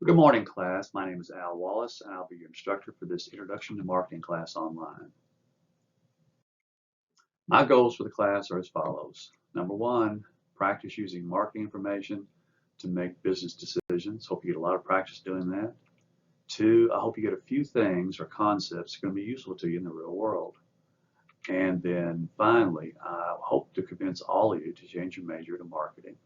Good morning, class. My name is Al Wallace, and I'll be your instructor for this Introduction to Marketing class online. My goals for the class are as follows. Number one, practice using marketing information to make business decisions. Hope you get a lot of practice doing that. Two, I hope you get a few things or concepts that are going to be useful to you in the real world. And then finally, I hope to convince all of you to change your major to marketing.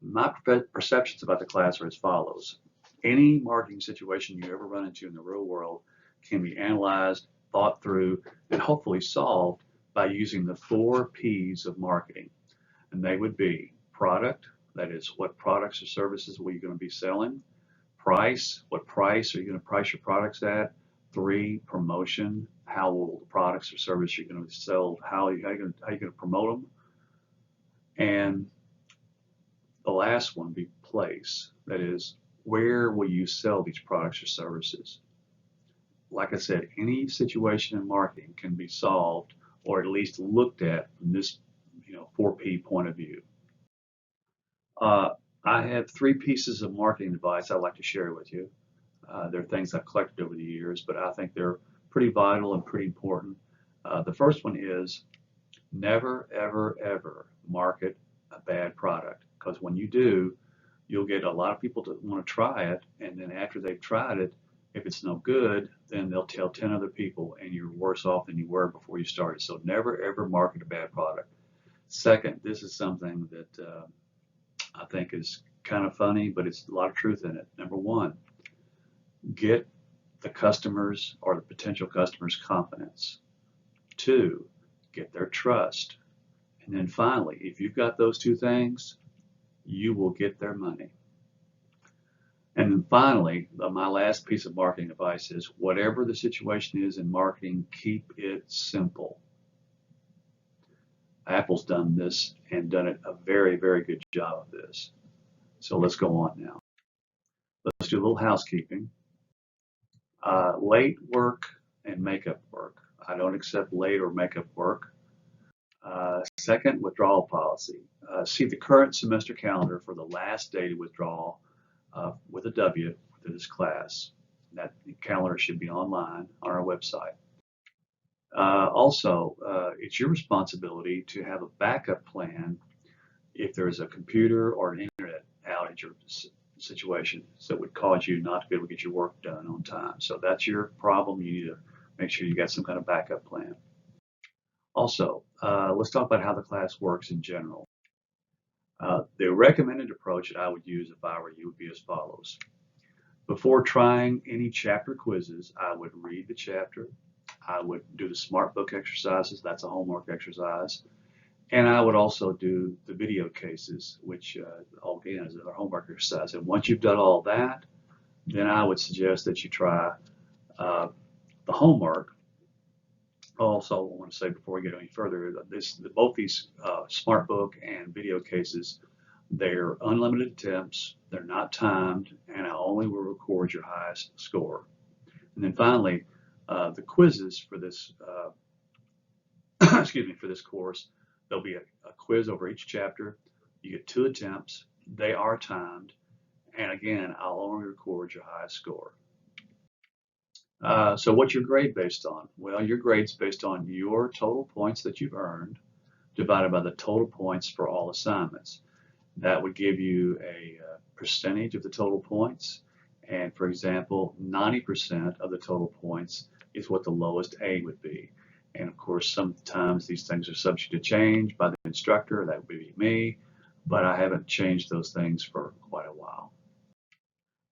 My perceptions about the class are as follows. Any marketing situation you ever run into in the real world can be analyzed, thought through, and hopefully solved by using the 4 P's of marketing. And they would be product, that is, what products or services are you going to be selling? Price, what price are you going to price your products at? 3, promotion, how will the products or services you're going to sell, how are you going to promote them? And the last one be place. That is, where will you sell these products or services? Like I said, any situation in marketing can be solved or at least looked at from this 4P point of view. I have 3 pieces of marketing advice I'd like to share with you. They're things I've collected over the years, but I think they're pretty vital and pretty important. The first one is never, ever, ever market a bad product, because when you do, you'll get a lot of people to want to try it, and then after they've tried it, if it's no good, then they'll tell 10 other people, and you're worse off than you were before you started. So never, ever market a bad product. Second, this is something that I think is kind of funny, but it's a lot of truth in it. Number one, get the customers or the potential customers' confidence. 2, get their trust. And then finally, if you've got those 2 things, you will get their money. And then finally, my last piece of marketing advice is whatever the situation is in marketing, keep it simple. Apple's done this and done it a very, very good job of this. So let's go on now. Let's do a little housekeeping. Late work and makeup work. I don't accept late or makeup work. Second, withdrawal policy. See the current semester calendar for the last day to withdraw with a W for this class. That calendar should be online on our website. Also, it's your responsibility to have a backup plan if there's a computer or an internet outage or situation that would cause you not to be able to get your work done on time. So that's your problem. You need to make sure you got some kind of backup plan. Also, let's talk about how the class works in general. The recommended approach that I would use if I were you would be as follows. Before trying any chapter quizzes, I would read the chapter. I would do the smart book exercises. That's a homework exercise. And I would also do the video cases, which again is a homework exercise. And once you've done all that, then I would suggest that you try the homework. Also, I want to say before we get any further, both these smart book and video cases, they're unlimited attempts, they're not timed, and I only will record your highest score. And then finally, the quizzes for this, excuse me, for this course, there'll be a quiz over each chapter. You get 2 attempts, they are timed, and again, I'll only record your highest score. So what's your grade based on? Well, your grade's based on your total points that you've earned divided by the total points for all assignments. That would give you a percentage of the total points. And for example, 90% of the total points is what the lowest A would be. And of course, sometimes these things are subject to change by the instructor. That would be me, but I haven't changed those things for quite a while.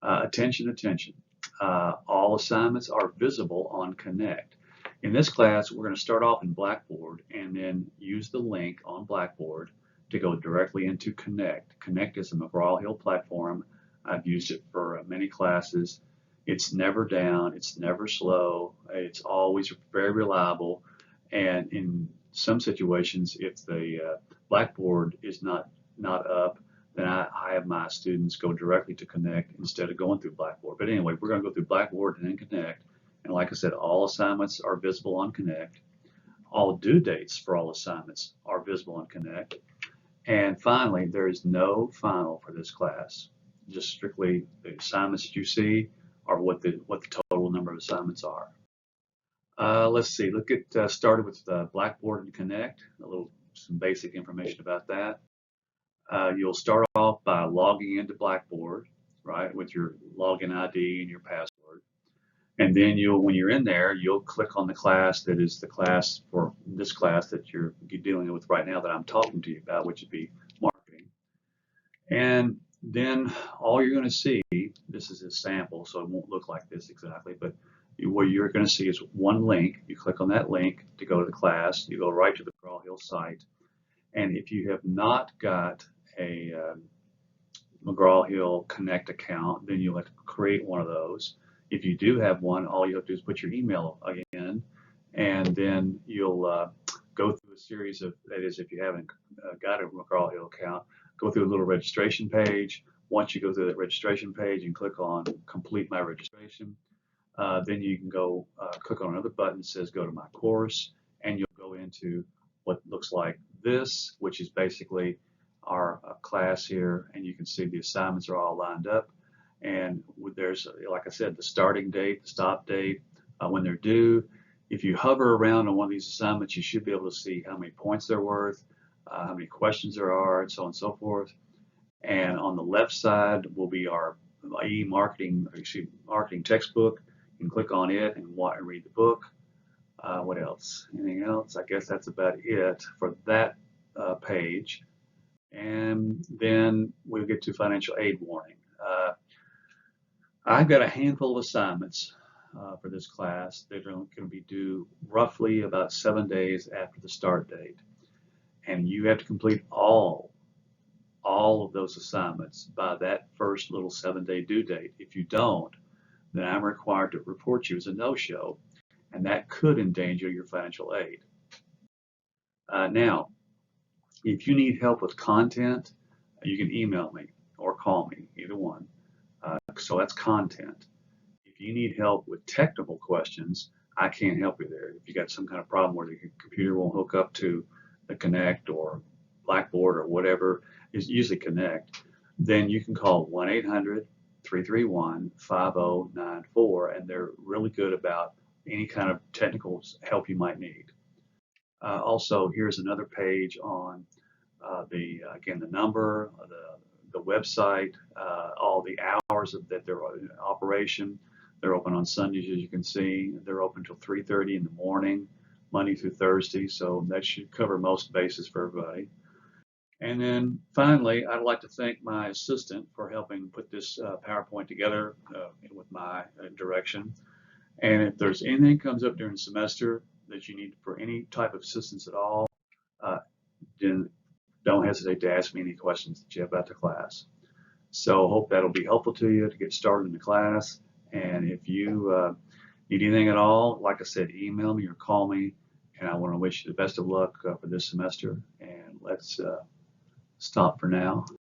Attention, attention. All assignments are visible on Connect. In this class, we're going to start off in Blackboard and then use the link on Blackboard to go directly into Connect. Connect is a McGraw-Hill platform. I've used it for many classes. It's never down, it's never slow, it's always very reliable, and in some situations, if the Blackboard is not up, then I have my students go directly to Connect instead of going through Blackboard. But anyway, we're going to go through Blackboard and then Connect. And like I said, all assignments are visible on Connect. All due dates for all assignments are visible on Connect. And finally, there is no final for this class. just strictly the assignments that you see or what the total number of assignments are. Let's see. Look at started with Blackboard and Connect. Some basic information about that. You'll start off by logging into Blackboard, right, with your login ID and your password. And then when you're in there, you'll click on the class that is the class for this class that you're dealing with right now that I'm talking to you about, which would be marketing. And then all you're going to see, this is a sample, so it won't look like this exactly, but what you're going to see is one link. You click on that link to go to the class. You go right to the McGraw-Hill site. And if you have not got a McGraw-Hill Connect account, then you'll have to create one of those. If you do have one, all you have to do is put your email in, and then you'll go through a series of, that is, if you haven't got a McGraw-Hill account, go through a little registration page. Once you go through that registration page and click on Complete My Registration, then you can go click on another button that says Go to My Course, and you'll go into what looks like this, which is basically our class here, and you can see the assignments are all lined up. And there's, like I said, the starting date, the stop date, when they're due. If you hover around on one of these assignments, you should be able to see how many points they're worth, how many questions there are, and so on and so forth. And on the left side will be our marketing textbook. You can click on it and read the book. What else? Anything else? I guess that's about it for that page. And then we'll get to financial aid warning. I've got a handful of assignments for this class. They're going to be due roughly about 7 days after the start date. And you have to complete all of those assignments by that first little 7-day due date. If you don't, then I'm required to report you as a no-show, and that could endanger your financial aid. Now, if you need help with content, you can email me or call me, either one. So that's content. If you need help with technical questions, I can't help you there. If you got some kind of problem where the computer won't hook up to the Connect or Blackboard or whatever, is usually Connect, then you can call 1-800-331-5094, and they're really good about any kind of technical help you might need. Also, here's another page on again, the number, the website, all the hours that they're in operation. They're open on Sundays, as you can see. They're open until 3:30 in the morning, Monday through Thursday, so that should cover most bases for everybody. And then finally, I'd like to thank my assistant for helping put this PowerPoint together with my direction. And if there's anything comes up during the semester that you need for any type of assistance at all, then don't hesitate to ask me any questions that you have about the class. So hope that'll be helpful to you to get started in the class. And if you need anything at all, like I said, email me or call me. And I want to wish you the best of luck for this semester. And let's stop for now.